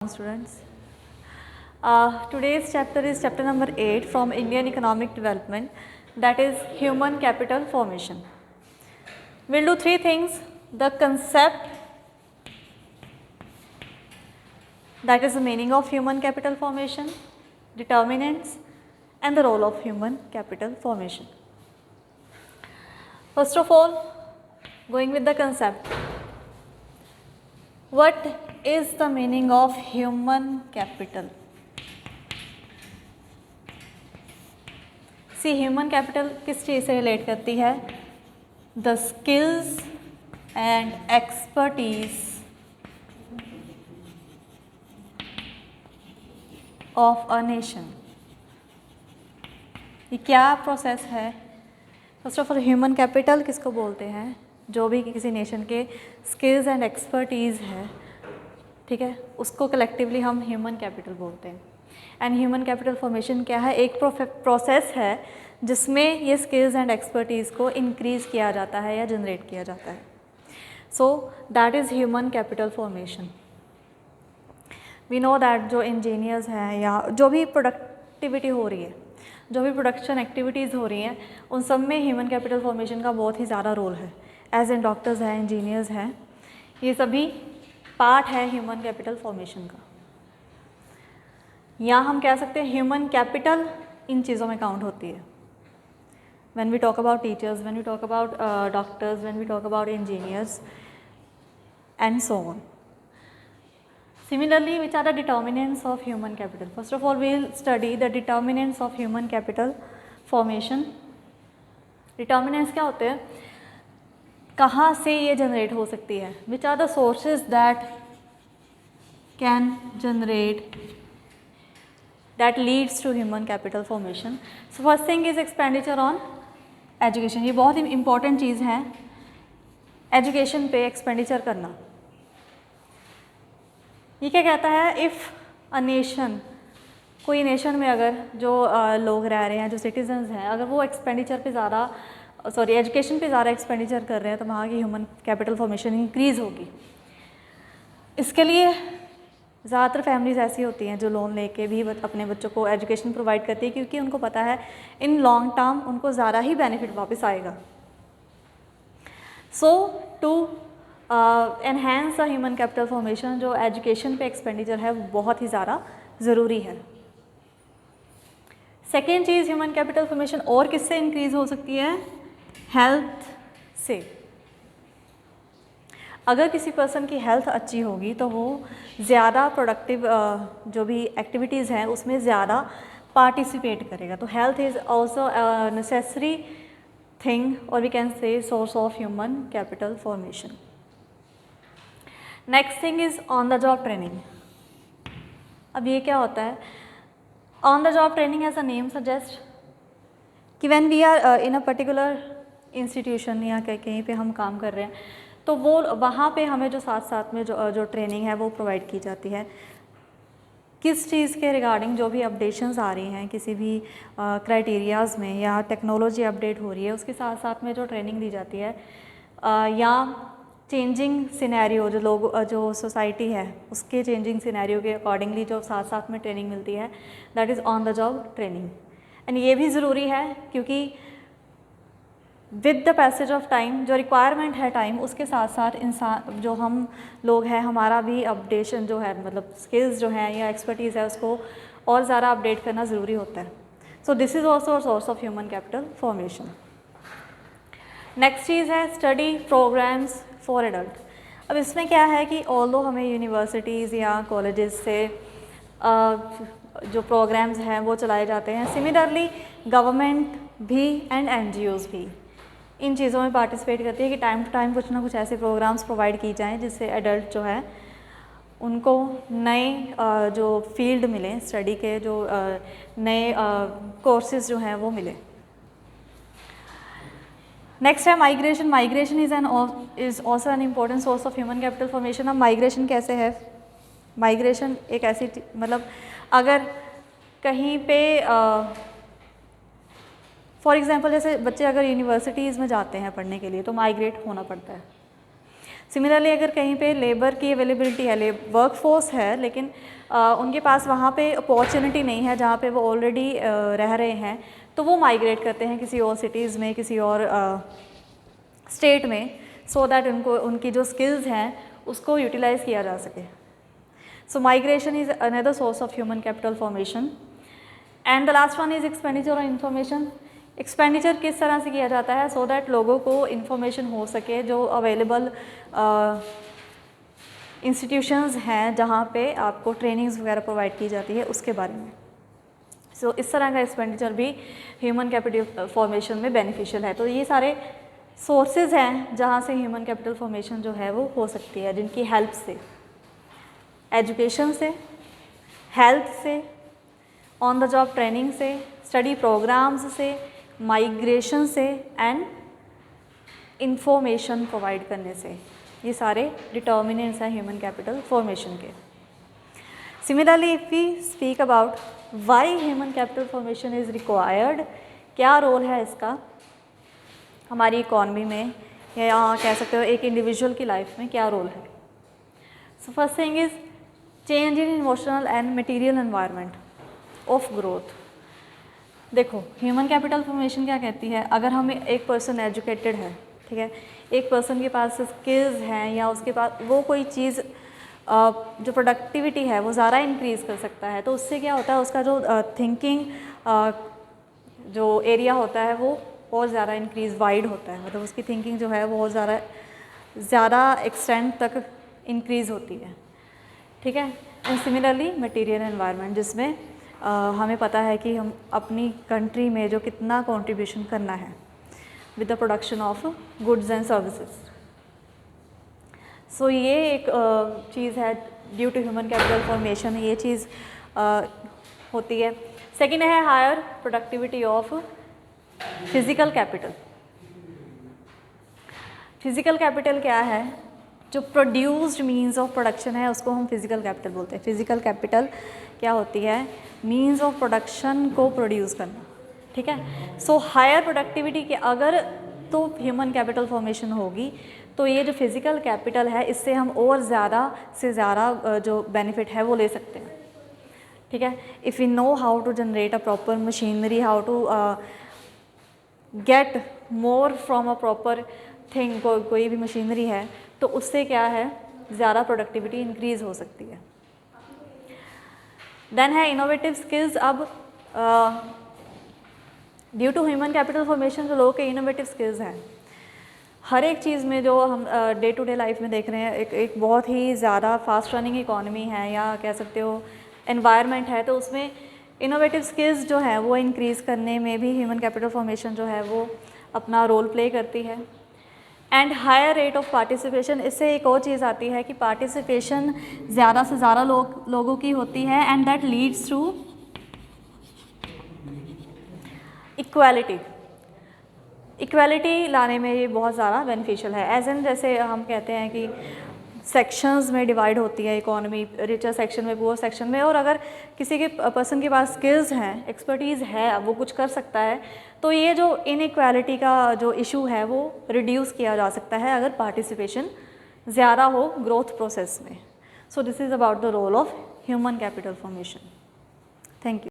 Students, today's chapter is chapter number 8 from Indian Economic Development, that is human capital formation. We'll do three things: the concept, that is the meaning of human capital formation, determinants, and the role of human capital formation. First of all, going with the concept, what is the meaning of human capital? See, human capital किस चीज़ से relate करती है? The skills and expertise of a nation. ये क्या process है? First of all, human capital किसको बोलते हैं? जो भी किसी नेशन के स्किल्स एंड एक्सपर्टीज़ है, ठीक है, उसको कलेक्टिवली हम ह्यूमन कैपिटल बोलते हैं. एंड ह्यूमन कैपिटल फॉर्मेशन क्या है? एक प्रोसेस है जिसमें ये स्किल्स एंड एक्सपर्टीज़ को इंक्रीज़ किया जाता है या जनरेट किया जाता है. So that is human capital formation. We know that जो इंजीनियर्स हैं या जो भी प्रोडक्टिविटी हो रही है, जो भी प्रोडक्शन एक्टिविटीज़ हो रही हैं, उन सब में ह्यूमन कैपिटल फॉर्मेशन का बहुत ही ज़्यादा रोल है. एज इन डॉक्टर्स हैं, इंजीनियर्स हैं, ये सभी पार्ट है ह्यूमन कैपिटल फॉर्मेशन का. या हम कह सकते हैं ह्यूमन कैपिटल इन चीज़ों में काउंट होती है. When we talk about teachers, when we talk about doctors, when we talk about engineers and so on. Similarly, which are the determinants of human capital? First of all, we will study the determinants of human capital formation. Determinants क्या होते हैं? कहाँ से ये generate हो सकती है? Which are the sources that can generate, that leads to human capital formation? So first thing is expenditure on education. ये बहुत ही important चीज़ है, एजुकेशन पे एक्सपेंडिचर करना. ये क्या कहता है? इफ़ अ नेशन, कोई नेशन में अगर जो लोग रह रहे हैं, जो सिटीजन्स हैं, अगर वो एक्सपेंडिचर पे ज़्यादा एजुकेशन पे ज़्यादा एक्सपेंडिचर कर रहे हैं, तो वहाँ की ह्यूमन कैपिटल फॉर्मेशन इंक्रीज़ होगी. इसके लिए ज़्यादातर फैमिलीज़ ऐसी होती हैं जो लोन लेके भी अपने बच्चों को एजुकेशन प्रोवाइड करती है, क्योंकि उनको पता है इन लॉन्ग टर्म उनको ज़्यादा ही बेनिफिट वापस आएगा. So to enhance the human capital formation, जो एजुकेशन पे एक्सपेंडिचर है वो बहुत ही ज़्यादा ज़रूरी है. सेकेंड चीज़, ह्यूमन कैपिटल फॉर्मेशन और किससे इंक्रीज़ हो सकती है? हेल्थ से. अगर किसी पर्सन की हेल्थ अच्छी होगी तो वो ज़्यादा प्रोडक्टिव जो भी एक्टिविटीज़ हैं उसमें ज़्यादा पार्टिसिपेट करेगा. तो health is also necessary thing, और we can say source of human capital formation. Next thing is on the job training. अब ये क्या होता है? On the job training as a name suggest कि when we are in a particular institution या कहीं पे हम काम कर रहे हैं, तो वो वहाँ पे हमें जो साथ साथ में जो ट्रेनिंग है वो प्रोवाइड की जाती है. किस चीज़ के रिगार्डिंग जो भी अपडेशंस आ रही हैं किसी भी क्राइटेरियाज़ में, या टेक्नोलॉजी अपडेट हो रही है, उसके साथ साथ में जो ट्रेनिंग दी जाती है, या चेंजिंग सिनेरियो, जो सोसाइटी है उसके चेंजिंग सिनेरियो के अकॉर्डिंगली जो साथ साथ में ट्रेनिंग मिलती है, that is on the job training. And ये भी ज़रूरी है क्योंकि with the passage of time, जो रिक्वायरमेंट है टाइम, उसके साथ साथ इंसान जो हम लोग हैं, हमारा भी अपडेशन जो है, मतलब स्किल्स जो हैं या एक्सपर्टीज़ है, उसको और ज़्यादा अपडेट करना ज़रूरी होता है. So this is also a source of human capital formation. Next चीज़ है स्टडी प्रोग्राम्स फॉर एडल्ट. अब इसमें क्या है कि ऑल्दो हमें यूनिवर्सिटीज़ या कॉलेजेस से जो प्रोग्राम्स हैं वो चलाए जाते हैं, सिमिलरली गवर्नमेंट भी एंड NGOs भी इन चीज़ों में पार्टिसिपेट करती है कि टाइम टू टाइम कुछ ना कुछ ऐसे प्रोग्राम्स प्रोवाइड की जाएँ जिससे एडल्ट जो है उनको नए जो फील्ड मिले, स्टडी के जो नए कोर्सेज जो हैं वो मिले. नेक्स्ट है migration. Migration is also an important source of human capital formation. अब माइग्रेशन कैसे है? माइग्रेशन एक ऐसी मतलब अगर कहीं पे फॉर एग्जांपल जैसे बच्चे अगर यूनिवर्सिटीज़ में जाते हैं पढ़ने के लिए तो माइग्रेट होना पड़ता है. सिमिलरली अगर कहीं पे लेबर की अवेलेबिलिटी है, वर्क फोर्स है, लेकिन उनके पास वहाँ पे अपॉर्चुनिटी नहीं है जहाँ पे वो ऑलरेडी रह रहे हैं, तो वो माइग्रेट करते हैं किसी और सिटीज़ में, किसी और स्टेट में, सो दैट उनको उनकी जो स्किल्स हैं उसको यूटिलाइज़ किया जा सके. So migration is another source of human capital formation. And the last one is expenditure on information. Expenditure किस तरह से किया जाता है सो दैट लोगों को इन्फॉर्मेशन हो सके, जो अवेलेबल इंस्टीट्यूशंस हैं जहाँ पे आपको ट्रेनिंग्स वगैरह प्रोवाइड की जाती है उसके बारे में. सो इस तरह का एक्सपेंडिचर भी ह्यूमन कैपिटल फॉर्मेशन में बेनिफिशियल है. तो ये सारे सोर्सेज हैं जहाँ से ह्यूमन कैपिटल फॉर्मेशन जो है वो हो सकती है, जिनकी हेल्प से, एजुकेशन से, हेल्थ से, ऑन द जॉब ट्रेनिंग से, स्टडी प्रोग्राम्स से, माइग्रेशन से एंड इंफॉर्मेशन प्रोवाइड करने से. ये सारे डिटर्मिनेंट्स हैं ह्यूमन कैपिटल फॉर्मेशन के. Similarly if we speak about why human capital formation is required, क्या रोल है इसका हमारी इकॉनमी में, या कह सकते हो एक इंडिविजुअल की लाइफ में क्या रोल है. So first thing is change in emotional and material environment of growth. देखो ह्यूमन कैपिटल फॉर्मेशन क्या कहती है, अगर हम एक पर्सन एजुकेटेड है, ठीक है, एक पर्सन के पास स्किल्स हैं या उसके पास वो कोई चीज़ जो प्रोडक्टिविटी है वो ज़्यादा इंक्रीज़ कर सकता है, तो उससे क्या होता है उसका जो थिंकिंग जो एरिया होता है वो बहुत ज़्यादा इंक्रीज़ वाइड होता है, मतलब उसकी थिंकिंग जो है वो बहुत ज़्यादा एक्सटेंड तक इंक्रीज़ होती है. ठीक है. एंड सिमिलरली मटेरियल एनवायरनमेंट, जिसमें हमें पता है कि हम अपनी कंट्री में जो कितना कंट्रीब्यूशन करना है with the production of goods and services. So ये एक चीज़ है due to human capital formation, ये चीज़ होती है. सेकेंड है higher productivity of physical capital. Physical capital क्या है, जो प्रोड्यूस्ड मीन्स ऑफ प्रोडक्शन है उसको हम फिज़िकल कैपिटल बोलते हैं. फिज़िकल कैपिटल क्या होती है, मीन्स ऑफ प्रोडक्शन को प्रोड्यूस करना. ठीक है. सो हायर प्रोडक्टिविटी के अगर तो ह्यूमन कैपिटल फॉर्मेशन होगी, तो ये जो फिज़िकल कैपिटल है इससे हम और ज़्यादा से ज़्यादा जो बेनिफिट है वो ले सकते हैं. ठीक है. If you know how to generate a proper machinery, how to get more from a proper thing, कोई भी मशीनरी है तो उससे क्या है ज़्यादा प्रोडक्टिविटी इंक्रीज़ हो सकती है. देन है इनोवेटिव स्किल्स. अब due to human capital formation जो लोगों के इनोवेटिव स्किल्स हैं, हर एक चीज़ में जो हम डे टू डे लाइफ में देख रहे हैं, एक बहुत ही ज़्यादा फास्ट रनिंग इकॉनमी है या कह सकते हो एनवायरनमेंट है, तो उसमें इनोवेटिव स्किल्स जो है वो इंक्रीज़ करने में भी ह्यूमन कैपिटल फॉर्मेशन जो है वो अपना रोल प्ले करती है. And higher rate of participation, इससे एक और चीज़ आती है कि पार्टिसिपेशन ज़्यादा से ज़्यादा लोगों की होती है and that leads to equality. Equality लाने में ये बहुत ज़्यादा बेनिफिशियल है. एज एन जैसे हम कहते हैं कि सेक्शंस में डिवाइड होती है इकोनॉमी, रिचर सेक्शन में, पुअर सेक्शन में, और अगर किसी के पर्सन के पास स्किल्स हैं, एक्सपर्टीज़ है, वो कुछ कर सकता है, तो ये जो इनइक्वालिटी का जो इशू है वो रिड्यूस किया जा सकता है अगर पार्टिसिपेशन ज़्यादा हो ग्रोथ प्रोसेस में. So this is about the role of human capital formation. Thank you.